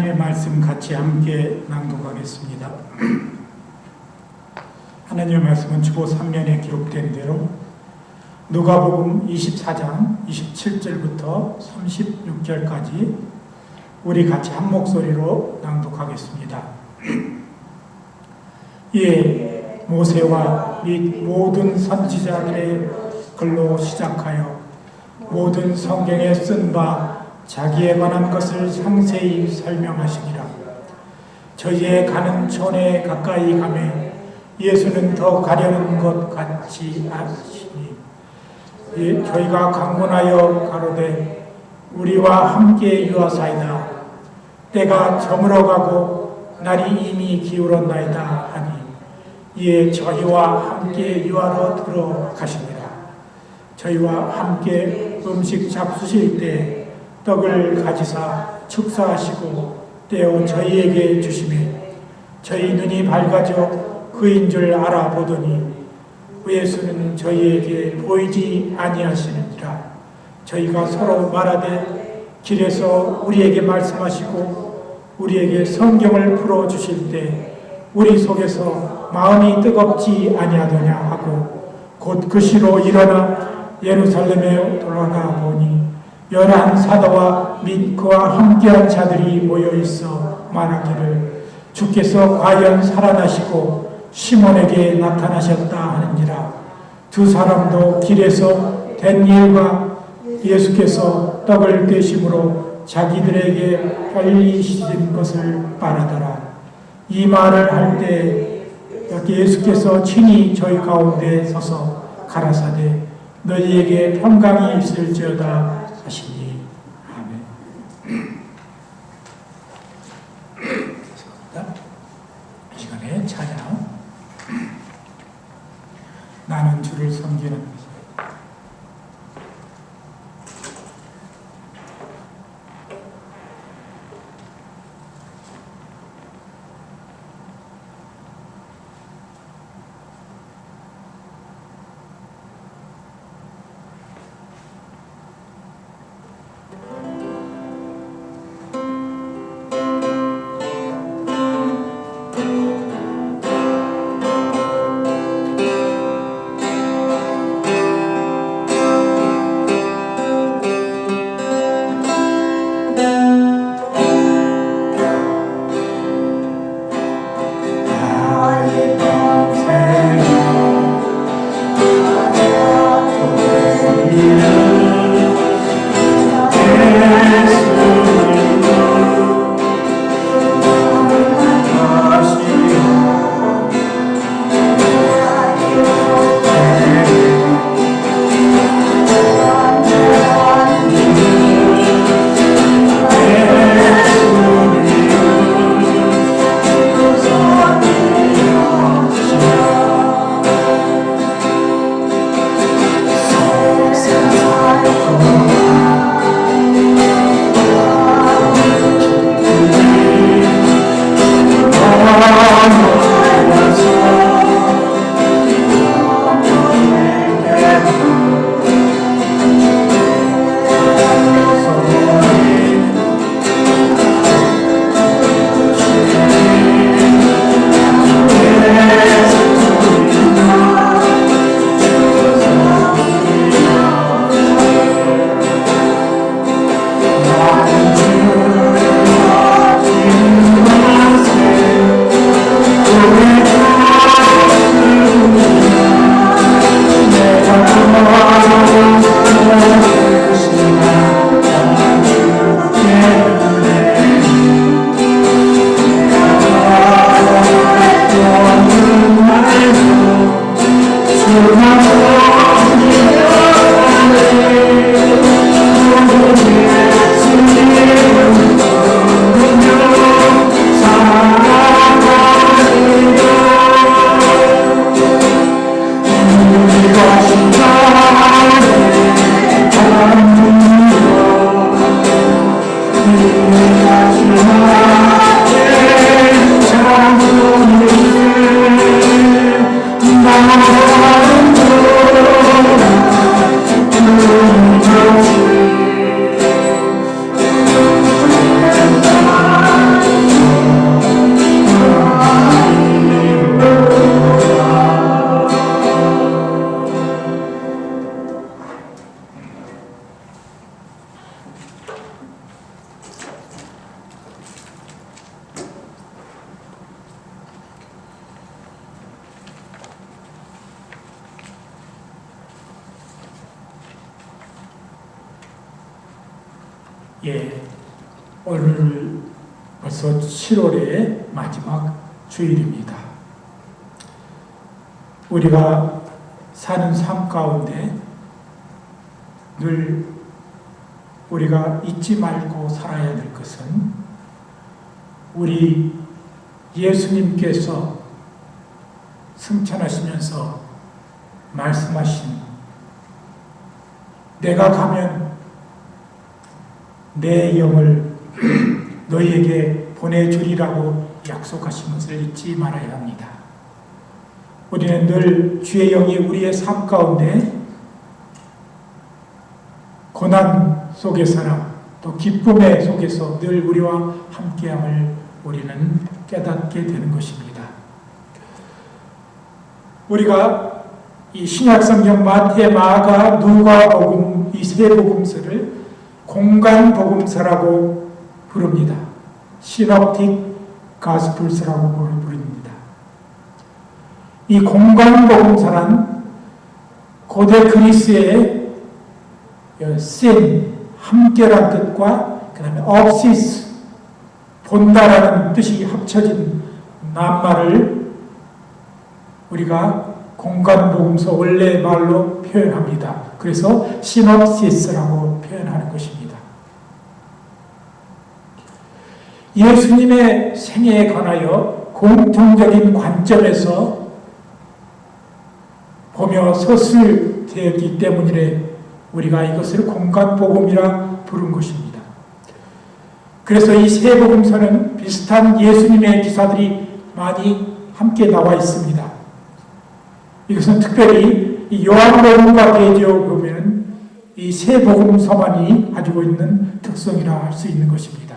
하나님의 말씀 같이 함께 낭독하겠습니다. 하나님의 말씀은 주보 3면에 기록된 대로 누가복음 24장 27절부터 36절까지 우리 같이 한 목소리로 낭독하겠습니다. 이에 모세와 및 모든 선지자들의 글로 시작하여 모든 성경에 쓴 바 자기에 관한 것을 상세히 설명하시니라. 저희의 가는 촌에 가까이 가매 예수는 더 가려는 것 같이 하시니 저희가 강군하여 가로되 우리와 함께 유하사이다. 때가 저물어가고 날이 이미 기울었나이다 하니 이에 저희와 함께 유하러 들어가시니라. 저희와 함께 음식 잡수실 때 떡을 가지사 축사하시고 떼어 저희에게 주시매 저희 눈이 밝아져 그인 줄 알아보더니 예수는 저희에게 보이지 아니하시느니라. 저희가 서로 말하되 길에서 우리에게 말씀하시고 우리에게 성경을 풀어주실 때 우리 속에서 마음이 뜨겁지 아니하더냐 하고 곧 그 시로 일어나 예루살렘에 돌아가 보니 11 사도와 및 그와 함께한 자들이 모여있어 말하기를 주께서 과연 살아나시고 시몬에게 나타나셨다 하는지라. 두 사람도 길에서 된 일과 예수께서 떡을 떼심으로 자기들에게 편리시킨 것을 말하더라. 이 말을 할 때 예수께서 친히 저희 가운데 서서 가라사대 너희에게 평강이 있을지어다 하시니. 아멘. 이 시간에 찬양 나는 주를 섬기는 예, 오늘 벌써 7월의 마지막 주일입니다. 우리가 사는 삶 가운데 늘 우리가 잊지 말고 살아야 될 것은 우리 예수님께서 승천하시면서 말씀하신 내가 가면 내 영을 너희에게 보내주리라고 약속하신 것을 잊지 말아야 합니다. 우리는 늘 주의 영이 우리의 삶 가운데 고난 속에서나 또 기쁨의 속에서 늘 우리와 함께함을 우리는 깨닫게 되는 것입니다. 우리가 이 신약성경 마태, 마가, 누가복음 이 세 복음서를 공간복음서라고 부릅니다. 시놉틱 가스플스라고 부릅니다. 이 공간복음서란 고대 그리스의 신, 함께란 뜻과 그 다음에 업시스, 본다라는 뜻이 합쳐진 낱말을 우리가 공간복음서 원래 말로 표현합니다. 그래서 시놉시스라고 표현하는 것입니다. 예수님의 생애에 관하여 공통적인 관점에서 보며 서술되었기 때문이래 우리가 이것을 공간복음이라 부른 것입니다. 그래서 이 세 복음서는 비슷한 예수님의 기사들이 많이 함께 나와 있습니다. 이것은 특별히 이 요한복음과 비교해 보면 이 세 복음서만이 가지고 있는 특성이라 할 수 있는 것입니다.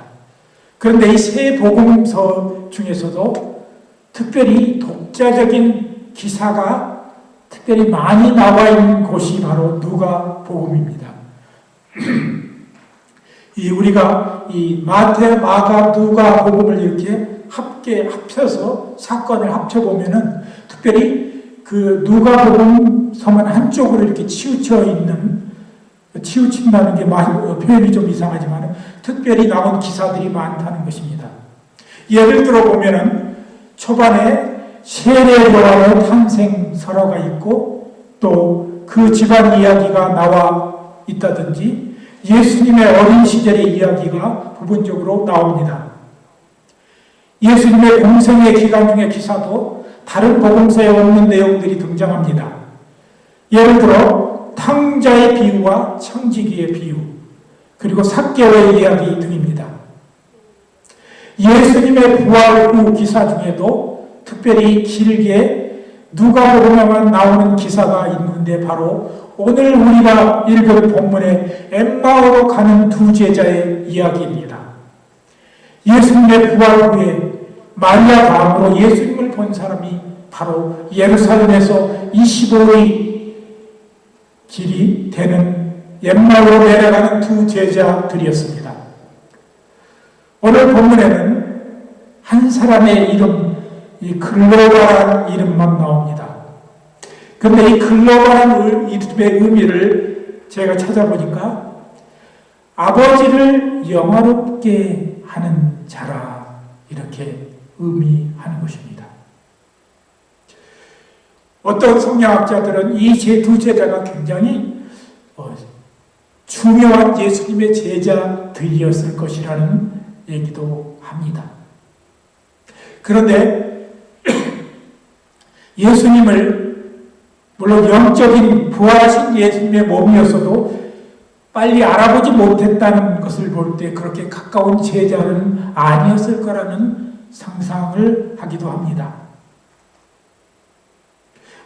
그런데 이 세 복음서 중에서도 특별히 독자적인 기사가 특별히 많이 나와 있는 곳이 바로 누가복음입니다. 우리가 이 마태, 마가, 누가복음을 이렇게 함께 합쳐서 사건을 합쳐보면은 특별히 그 누가복음서만 한쪽으로 이렇게 치우쳐 있는, 치우친다는 게 표현이 좀 이상하지만 특별히 나온 기사들이 많다는 것입니다. 예를 들어 보면은 초반에 세례 요한의 탄생 설화가 있고 또 그 집안 이야기가 나와 있다든지 예수님의 어린 시절의 이야기가 부분적으로 나옵니다. 예수님의 공생의 기간 중의 기사도 다른 복음서에 없는 내용들이 등장합니다. 예를 들어 탕자의 비유와 청지기의 비유, 그리고 삭개오의 이야기 등입니다. 예수님의 부활 후 기사 중에도 특별히 길게 누가복음에만 나오는 기사가 있는데 바로 오늘 우리가 읽은 본문의 엠마오로 가는 두 제자의 이야기입니다. 예수님의 부활 후에 마리아 다음으로 예수님을 본 사람이 바로 예루살렘에서 25리 길이 되는 엠마오로 내려가는 두 제자들이었습니다. 오늘 본문에는 한 사람의 이름, 이 글로바라는 이름만 나옵니다. 그런데 이 글로바라는 이름의 의미를 제가 찾아보니까 아버지를 영화롭게 하는 자라 이렇게 의미하는 것입니다. 어떤 성경학자들은 이 두 제자가 굉장히 중요한 예수님의 제자들이었을 것이라는 얘기도 합니다. 그런데 예수님을 물론 영적인 부활하신 예수님의 몸이었어도 빨리 알아보지 못했다는 것을 볼 때 그렇게 가까운 제자는 아니었을 거라는 상상을 하기도 합니다.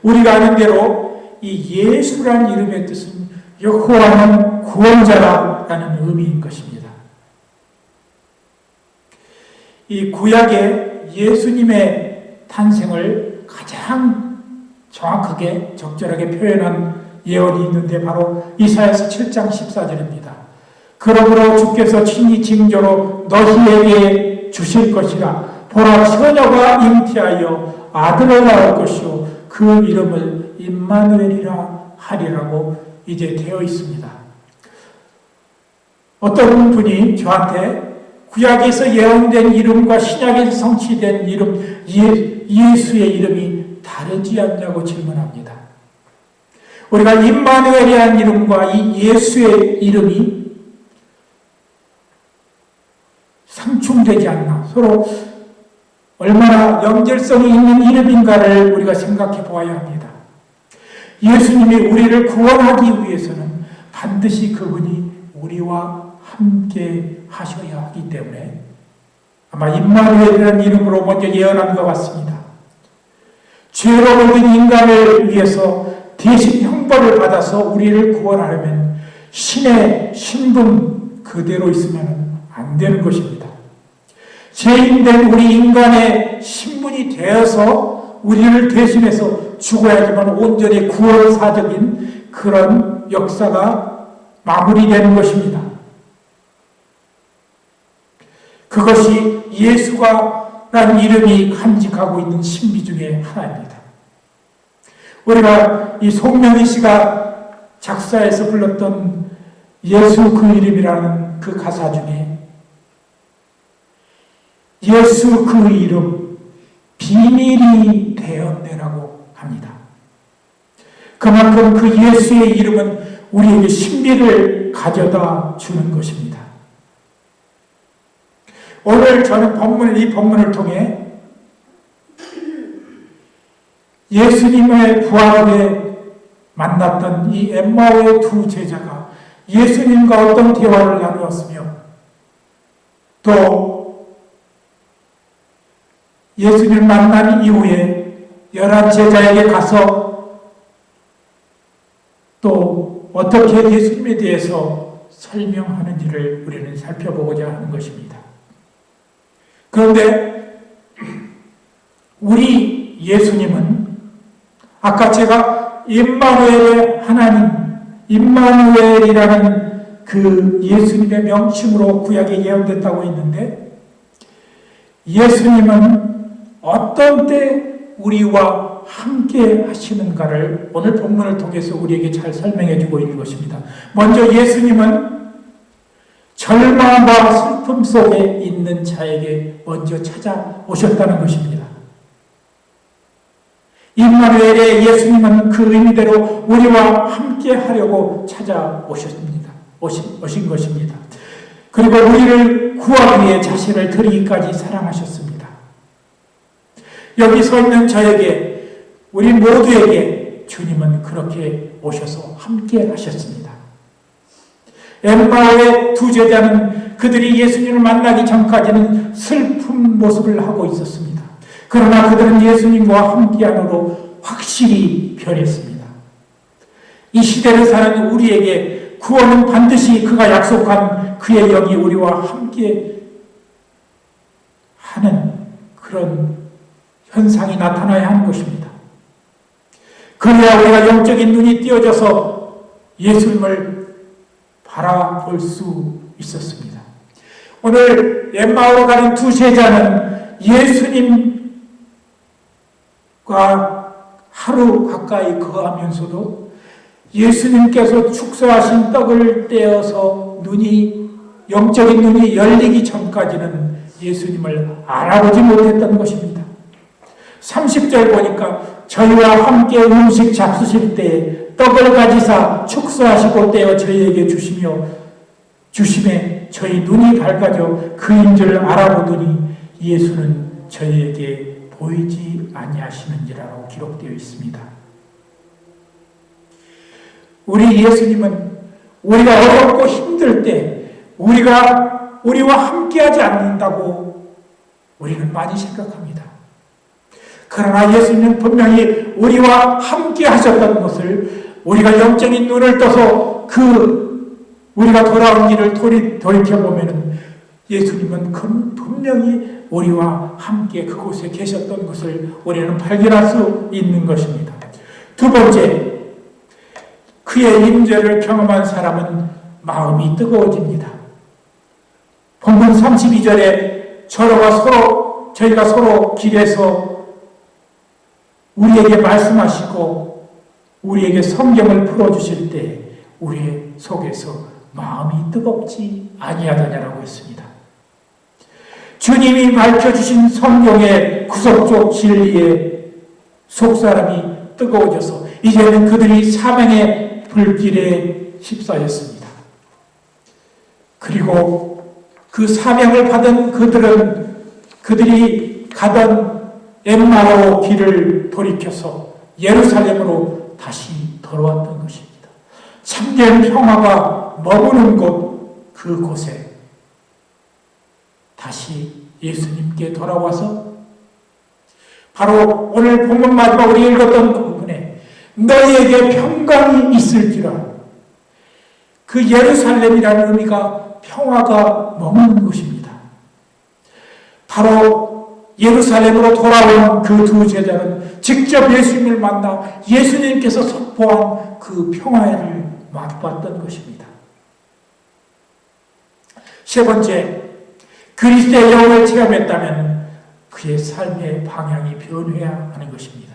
우리가 아는 대로 이 예수라는 이름의 뜻은 여호와는 구원자라는 의미인 것입니다. 이 구약의 예수님의 탄생을 가장 정확하게 적절하게 표현한 예언이 있는데 바로 이사야서 7장 14절입니다. 그러므로 주께서 친히 징조로 너희에게 주실 것이라. 보라, 처녀가 잉태하여 아들을 낳을 것이요 그 이름을 임마누엘이라 하리라고 이제 되어 있습니다. 어떤 분이 저한테 구약에서 예언된 이름과 신약에서 성취된 이름, 예수의 이름이 다르지 않냐고 질문합니다. 우리가 임마누엘이라는 이름과 이 예수의 이름이 상충되지 않나, 서로 얼마나 연결성이 있는 이름인가를 우리가 생각해 보아야 합니다. 예수님이 우리를 구원하기 위해서는 반드시 그분이 우리와 함께 하셔야 하기 때문에 아마 임마누엘이라는 이름으로 먼저 예언한 것 같습니다. 죄로 물든 인간을 위해서 대신 형벌을 받아서 우리를 구원하려면 신의 신분 그대로 있으면 안 되는 것입니다. 죄인된 우리 인간의 신분이 되어서 우리를 대신해서 죽어야지만 온전히 구원사적인 그런 역사가 마무리되는 것입니다. 그것이 예수가라는 이름이 간직하고 있는 신비 중에 하나입니다. 우리가 이 송명희 씨가 작사해서 불렀던 예수 그 이름이라는 그 가사 중에 예수 그 이름 비밀이 되었네라고 합니다. 그만큼 그 예수의 이름은 우리에게 신비를 가져다 주는 것입니다. 오늘 저는 이 본문을 통해 예수님의 부활에 만났던 이 엠마오의 두 제자가 예수님과 어떤 대화를 나누었으며 또 예수님을 만난 이후에 11제자에게 가서 또 어떻게 예수님에 대해서 설명하는지를 우리는 살펴보고자 하는 것입니다. 그런데 우리 예수님은 아까 제가 임마누엘의 하나님, 임마누엘이라는 그 예수님의 명칭으로 구약에 예언됐다고 했는데 예수님은 어떤 때 우리와 함께 하시는가를 오늘 본문을 통해서 우리에게 잘 설명해 주고 있는 것입니다. 먼저 예수님은 절망과 슬픔 속에 있는 자에게 먼저 찾아오셨다는 것입니다. 임마누엘의 예수님은 그 의미대로 우리와 함께 하려고 찾아오셨습니다. 오신 것입니다. 그리고 우리를 구하기 위해 자신을 드리기까지 사랑하셨습니다. 여기 서 있는 저에게, 우리 모두에게 주님은 그렇게 오셔서 함께 하셨습니다. 엠마오의 두 제자는 그들이 예수님을 만나기 전까지는 슬픈 모습을 하고 있었습니다. 그러나 그들은 예수님과 함께함으로 확실히 변했습니다. 이 시대를 사는 우리에게 구원은 반드시 그가 약속한 그의 영이 우리와 함께 하는 그런 현상이 나타나야 하는 것입니다. 그래야 우리가 영적인 눈이 띄어져서 예수님을 바라볼 수 있었습니다. 오늘 엠마오로 가는 두 제자는 예수님과 하루 가까이 거하면서도 예수님께서 축사하신 떡을 떼어서 영적인 눈이 열리기 전까지는 예수님을 알아보지 못했던 것입니다. 30절 보니까 저희와 함께 음식 잡수실 때에 떡을 가지사 축사하시고 떼어 저희에게 주심에 저희 눈이 밝아져 그인 줄 알아보더니 예수는 저희에게 보이지 아니하시는지라고 기록되어 있습니다. 우리 예수님은 우리가 어렵고 힘들 때 우리와 함께하지 않는다고 우리는 많이 생각합니다. 그러나 예수님은 분명히 우리와 함께 하셨던 것을 우리가 영적인 눈을 떠서 우리가 돌아온 길을 돌이켜보면 예수님은 분명히 우리와 함께 그곳에 계셨던 것을 우리는 발견할 수 있는 것입니다. 두 번째, 그의 임재를 경험한 사람은 마음이 뜨거워집니다. 본문 32절에 저희가 서로 길에서 우리에게 말씀하시고 우리에게 성경을 풀어주실 때 우리의 속에서 마음이 뜨겁지 아니하더냐라고 했습니다. 주님이 밝혀주신 성경의 구속적 진리에 속사람이 뜨거워져서 이제는 그들이 사명의 불길에 휩싸였습니다. 그리고 그 사명을 받은 그들이 가던 엠마오 길을 돌이켜서 예루살렘으로 다시 돌아왔던 것입니다. 참된 평화가 머무는 그곳에 다시 예수님께 돌아와서 바로 오늘 본문 마지막 우리 읽었던 그 부분에 너희에게 평강이 있을지라, 그 예루살렘이라는 의미가 평화가 머무는 곳입니다. 바로 예루살렘으로 돌아온 그 두 제자는 직접 예수님을 만나 예수님께서 선포한 그 평화를 맛봤던 것입니다. 세 번째, 그리스도의 영을 체험했다면 그의 삶의 방향이 변해야 하는 것입니다.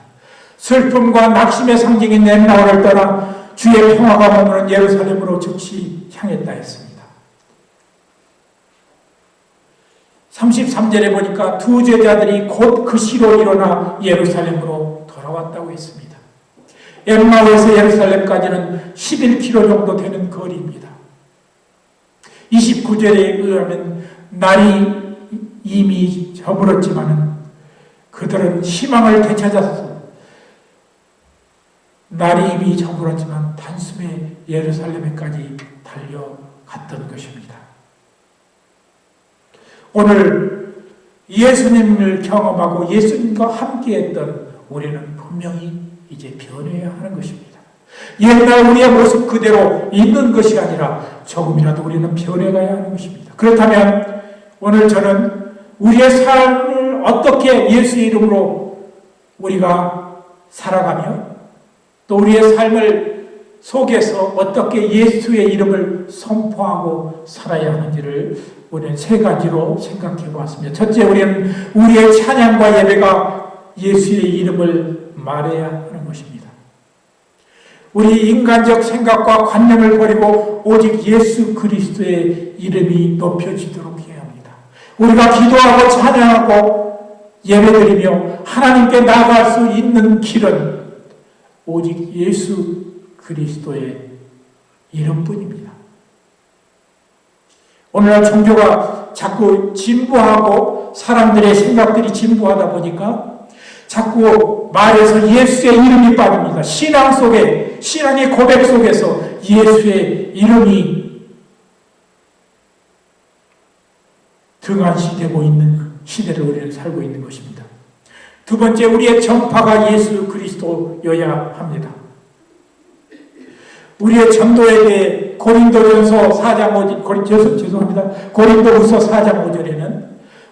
슬픔과 낙심의 상징인 엠마오를 떠나 주의 평화가 머무는 예루살렘으로 즉시 향했다 했습니다. 33절에 보니까 두 제자들이 곧 그 시로 일어나 예루살렘으로 돌아왔다고 했습니다. 엠마오에서 예루살렘까지는 11km 정도 되는 거리입니다. 29절에 의하면 날이 이미 저물었지만 그들은 희망을 되찾아서 날이 이미 저물었지만 단숨에 예루살렘에까지 달려갔던 것입니다. 오늘 예수님을 경험하고 예수님과 함께했던 우리는 분명히 이제 변해야 하는 것입니다. 옛날 우리의 모습 그대로 있는 것이 아니라 조금이라도 우리는 변해가야 하는 것입니다. 그렇다면 오늘 저는 우리의 삶을 어떻게 예수의 이름으로 우리가 살아가며 또 우리의 삶을 속에서 어떻게 예수의 이름을 선포하고 살아야 하는지를 우리는 세 가지로 생각해 보았습니다. 첫째, 우리는 우리의 찬양과 예배가 예수의 이름을 말해야 하는 것입니다. 우리 인간적 생각과 관념을 버리고 오직 예수 그리스도의 이름이 높여지도록 해야 합니다. 우리가 기도하고 찬양하고 예배드리며 하나님께 나아갈 수 있는 길은 오직 예수 그리스도의 이름뿐입니다. 오늘날 종교가 자꾸 진보하고 사람들의 생각들이 진보하다 보니까 자꾸 말에서 예수의 이름이 빠집니다. 신앙 속에, 신앙의 고백 속에서 예수의 이름이 등한시되고 있는 시대를 우리는 살고 있는 것입니다. 두 번째, 우리의 전파가 예수 그리스도여야 합니다. 우리의 전도에 대해 고린도후서 4장 5절에는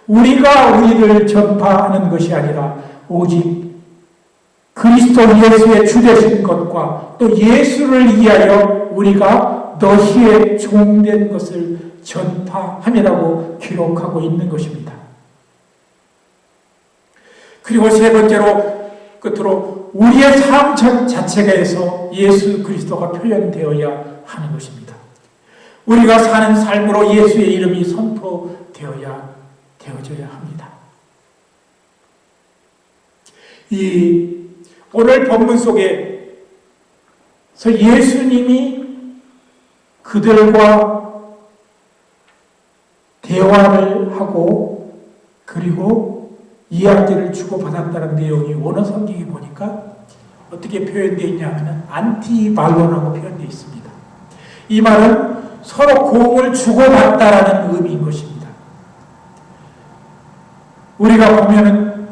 우리가 우리를 전파하는 것이 아니라 오직 그리스도 예수의 주되신 것과 또 예수를 위하여 우리가 너희의 종된 것을 전파함이라고 기록하고 있는 것입니다. 그리고 세 번째로 끝으로 우리의 삶 자체가에서 예수 그리스도가 표현되어야 하는 것입니다. 우리가 사는 삶으로 예수의 이름이 되어져야 합니다. 이 오늘 본문 속에서 예수님이 그들과 대화를 하고 그리고 이야기를 주고받았다는 내용이 원어 성경에 보니까 어떻게 표현되어 있냐 하면 안티발론하고 표현되어 있습니다. 이 말은 서로 공을 주고받다라는 의미인 것입니다. 우리가 보면은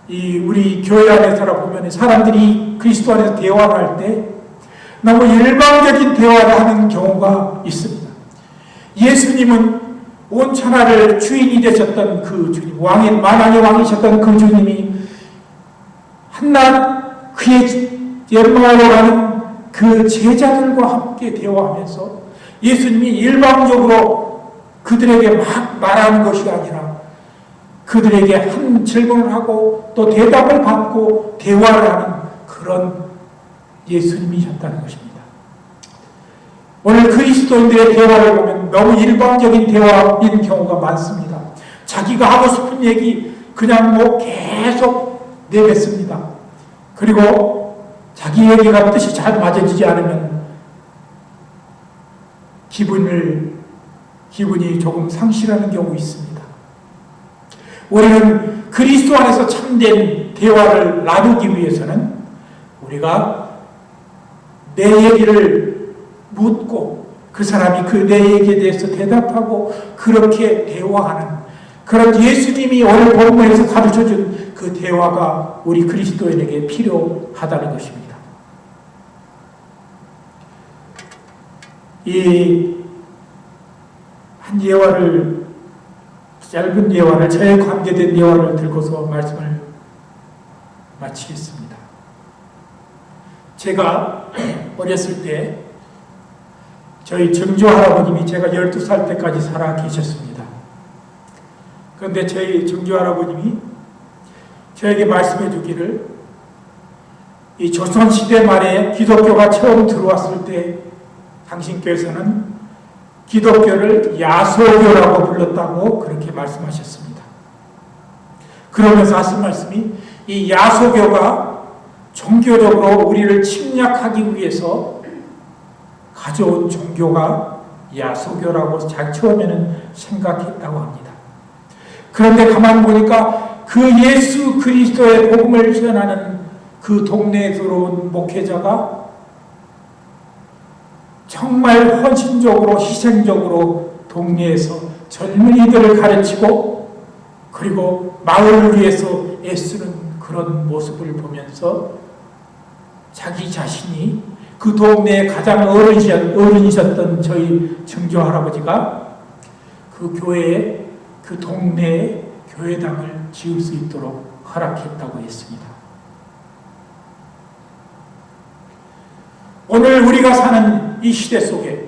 우리 교회 안에서라 보면 사람들이 그리스도 안에서 대화를 할 때 너무 일방적인 대화를 하는 경우가 있습니다. 예수님은 온 천하를 주인이 되셨던 그 주님, 만왕의 왕이셨던 그 주님이 한낱 그의 엠마오로 가는 그 제자들과 함께 대화하면서 예수님이 일방적으로 그들에게 막 말하는 것이 아니라 그들에게 한 질문을 하고 또 대답을 받고 대화를 하는 그런 예수님이셨다는 것입니다. 오늘 그리스도인들의 대화를 보면 너무 일방적인 대화인 경우가 많습니다. 자기가 하고 싶은 얘기 그냥 계속 내뱉습니다. 그리고 자기 얘기가 뜻이 잘 맞아지지 않으면 기분이 조금 상실하는 경우 있습니다. 우리는 그리스도 안에서 참된 대화를 나누기 위해서는 우리가 내 얘기를 묻고 그 사람이 내 얘기에 대해서 대답하고 그렇게 대화하는 그런 예수님이 오늘 본문에서 가르쳐준 그 대화가 우리 그리스도인에게 필요하다는 것입니다. 이 한 짧은 예화를, 저에 관계된 예화를 들고서 말씀을 마치겠습니다. 제가 어렸을 때 저희 증조 할아버님이 제가 12살 때까지 살아 계셨습니다. 그런데 저희 증조 할아버님이 저에게 말씀해 주기를 이 조선시대 말에 기독교가 처음 들어왔을 때 당신께서는 기독교를 야소교라고 불렀다고 그렇게 말씀하셨습니다. 그러면서 하신 말씀이 이 야소교가 종교적으로 우리를 침략하기 위해서 가져온 종교가 야소교라고 처음에는 생각했다고 합니다. 그런데 가만 보니까 그 예수 그리스도의 복음을 전하는 그 동네에 들어온 목회자가 정말 헌신적으로 희생적으로 동네에서 젊은이들을 가르치고 그리고 마을을 위해서 애쓰는 그런 모습을 보면서 자기 자신이 그 동네의 가장 어른이셨던 저희 증조 할아버지가 그 교회에 그 동네에 교회당을 지을 수 있도록 허락했다고 했습니다. 오늘 우리가 사는 이 시대 속에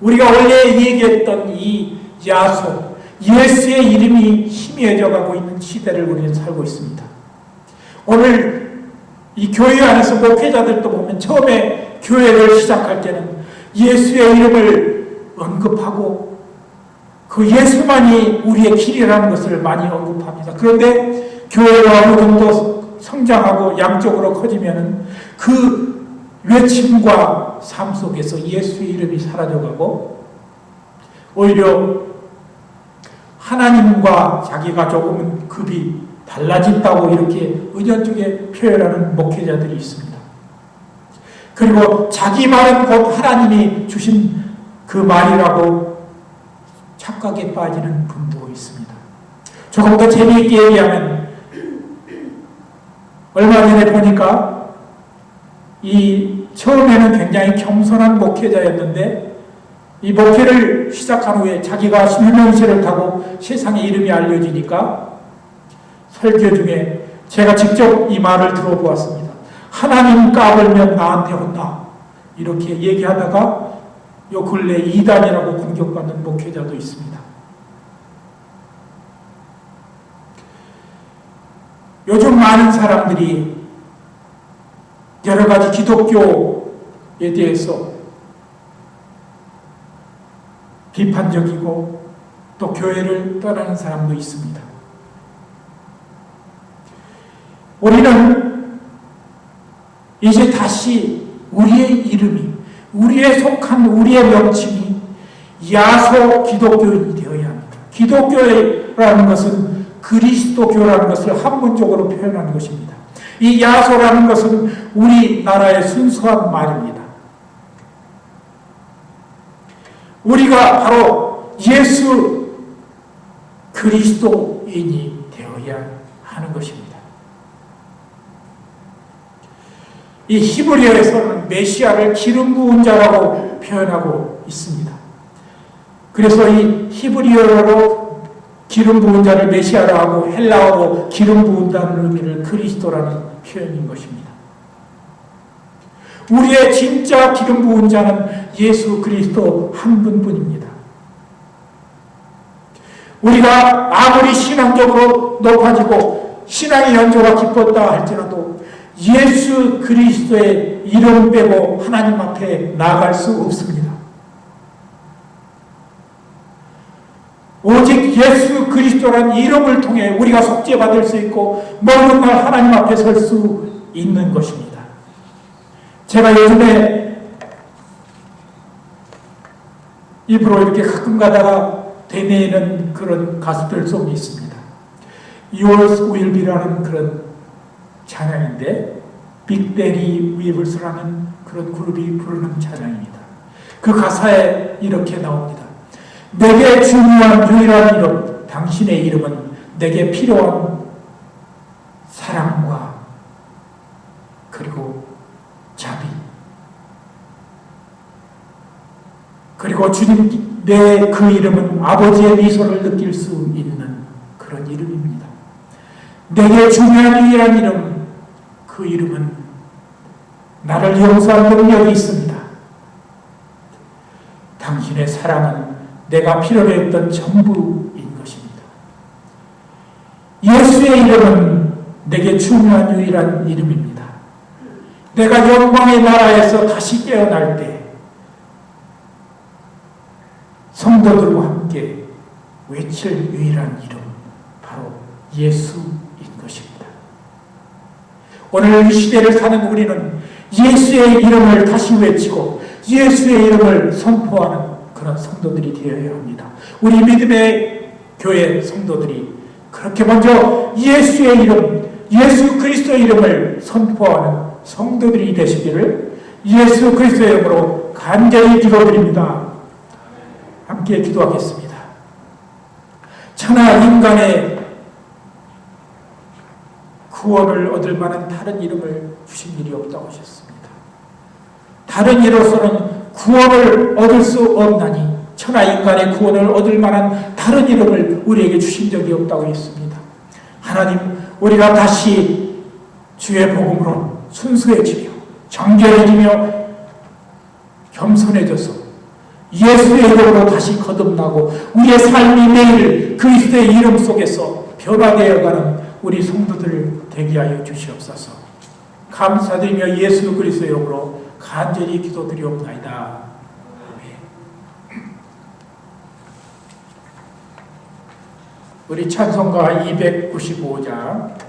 우리가 원래 얘기했던 이 야소, 예수의 이름이 희미해져 가고 있는 시대를 우리는 살고 있습니다. 오늘 이 교회 안에서 목회자들도 보면 처음에 교회를 시작할 때는 예수의 이름을 언급하고 그 예수만이 우리의 길이라는 것을 많이 언급합니다. 그런데 교회가 어느 정도 성장하고 양쪽으로 커지면은 그 외침과 삶 속에서 예수의 이름이 사라져가고 오히려 하나님과 자기가 조금은 급이 달라진다고 이렇게 은연중에 표현하는 목회자들이 있습니다. 그리고 자기 말은 곧 하나님이 주신 그 말이라고 착각에 빠지는 분도 있습니다. 조금 더 재미있게 얘기하면 얼마 전에 보니까 처음에는 굉장히 겸손한 목회자였는데 이 목회를 시작한 후에 자기가 유명세를 타고 세상에 이름이 알려지니까 설교 중에 제가 직접 이 말을 들어보았습니다. 하나님 까불면 나한테 혼나 이렇게 얘기하다가 요 근래 이단이라고 공격받는 목회자도 있습니다. 요즘 많은 사람들이 여러 가지 기독교에 대해서 비판적이고 또 교회를 떠나는 사람도 있습니다. 우리는 이제 다시 우리의 이름이, 우리의 속한 우리의 명칭이 야소 기독교인이 되어야 합니다. 기독교라는 것은 그리스도교라는 것을 한문적으로 표현하는 것입니다. 이 야소라는 것은 우리나라의 순수한 말입니다. 우리가 바로 예수 그리스도인이 되어야 하는 것입니다. 이 히브리어에서는 메시아를 기름 부은 자라고 표현하고 있습니다. 그래서 이 히브리어로 기름 부은 자를 메시아라 하고 헬라어로 기름 부은다는 의미를 그리스도라는 표현인 것입니다. 우리의 진짜 기름 부은 자는 예수 그리스도 한 분뿐입니다. 우리가 아무리 신앙적으로 높아지고 신앙의 연조가 깊었다 할지라도 예수 그리스도의 이름 빼고 하나님 앞에 나아갈 수 없습니다. 오직 예수 그리스도라는 이름을 통해 우리가 속죄받을 수 있고 모든 날 하나님 앞에 설 수 있는 것입니다. 제가 요즘에 입으로 이렇게 가끔 가다가 되뇌이는 그런 가수들 송이 있습니다. Yours will be라는 그런 찬양인데 빅데리 위블스라는 그런 그룹이 부르는 찬양입니다. 그 가사에 이렇게 나옵니다. 내게 중요한 유일한 이름, 당신의 이름은 내게 필요한 사랑과 그리고 자비, 그리고 주님, 내 그 이름은 아버지의 미소를 느낄 수 있는 그런 이름입니다. 내게 중요한 유일한 이름, 그 이름은 나를 용서할 능력이 있습니다. 당신의 사랑은 내가 필요로 했던 전부인 것입니다. 예수의 이름은 내게 중요한 유일한 이름입니다. 내가 영광의 나라에서 다시 깨어날 때 성도들과 함께 외칠 유일한 이름, 바로 예수인 것입니다. 오늘 이 시대를 사는 우리는 예수의 이름을 다시 외치고 예수의 이름을 선포하는 그런 성도들이 되어야 합니다. 우리 믿음의 교회 성도들이 그렇게 먼저 예수의 이름, 예수 그리스도의 이름을 선포하는 성도들이 되시기를 예수 그리스도의 이름으로 간절히 기도드립니다. 함께 기도하겠습니다. 천하 인간의 구원을 얻을 만한 다른 이름을 주신 일이 없다고 하셨습니다. 다른 이로서는 구원을 얻을 수 없나니 천하 인간의 구원을 얻을 만한 다른 이름을 우리에게 주신 적이 없다고 했습니다. 하나님, 우리가 다시 주의 복음으로 순수해지며 정결해지며 겸손해져서 예수의 이름으로 다시 거듭나고 우리의 삶이 매일 그리스도의 이름 속에서 변화되어가는 우리 성도들 되게 하여 주시옵소서. 감사드리며 예수 그리스도의 이름으로 간절히 기도드리옵나이다. 아멘. 우리 찬송가 295장